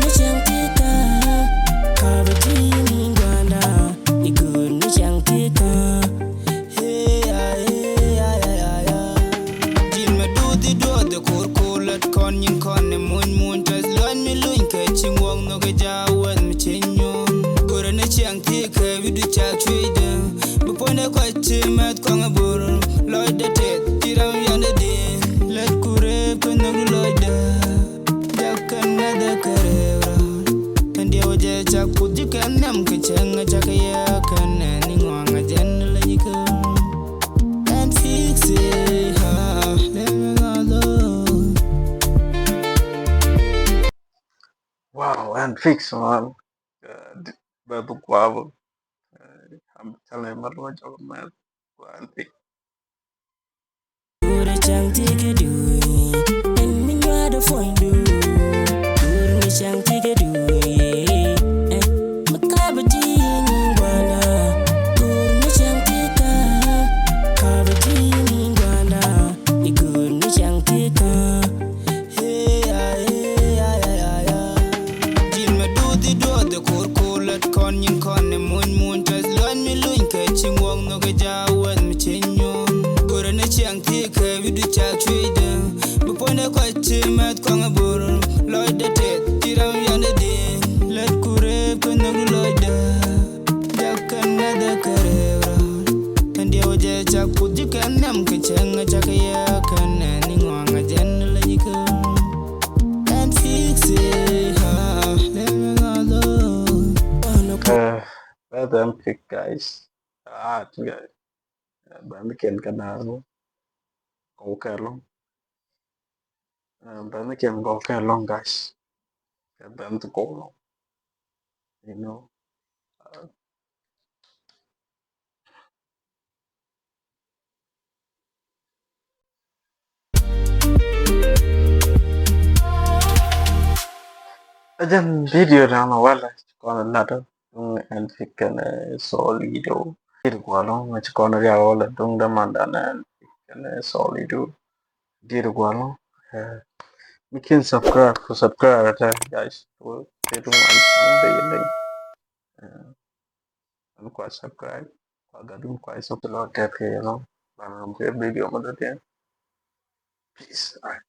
ni Chiang Thieka, kabati ni Gwanda, igur ni Chiang Thieka. Hey ya. Jin ma do the kor let kon yin kon ne mun tas lan mi luin ke ching wong no ge ja wen mi chenyon. Gor ni Chiang Thieka we do chak trade. Bu pone ko chi met ko ngabur loy de te tiram yande din. Let kure ko no loy de. Jakan na de karera. And yo je chak put you can nam ke chang chak ya kan ni ngwa jen la yiko. And fix it, let me go alone. Wow, and fix man. Babu guava. I'm telling you, what you're man. And fix. Ura Chiang Thieka do, and me know the phone do. Ura ni Chiang Thieka do, makabati ni Gwanda. moon tas loan me loin ke chingwong no ga jawan me chenyon gore ne chiang Thieka vidu chak chwede bupone ko chimat ko ngabur loy de te tiram yande din let kure ko no loy de jakan na de karera and yo je chak puji kan nam ke changa chak ya kan ni ngwanga jen la yiko and fix it ha let me go Let them pick guys. Guys. Bạn mới kèm cái nào luôn. Có cái luôn. Bạn mới kèm có cái luôn guys. Bạn tự cố luôn. You know. Ajan video na wala. Còn là đó. And pick an Solido. Đi qua luôn. Mà chỉ còn ra wala. Đúng đã mandana and pick an Solido. Đi qua luôn. We can subscribe guys. They don't want to anh quay subscribe và gadung quay subscribe kẹp kìa nó làm video mà được tiền peace.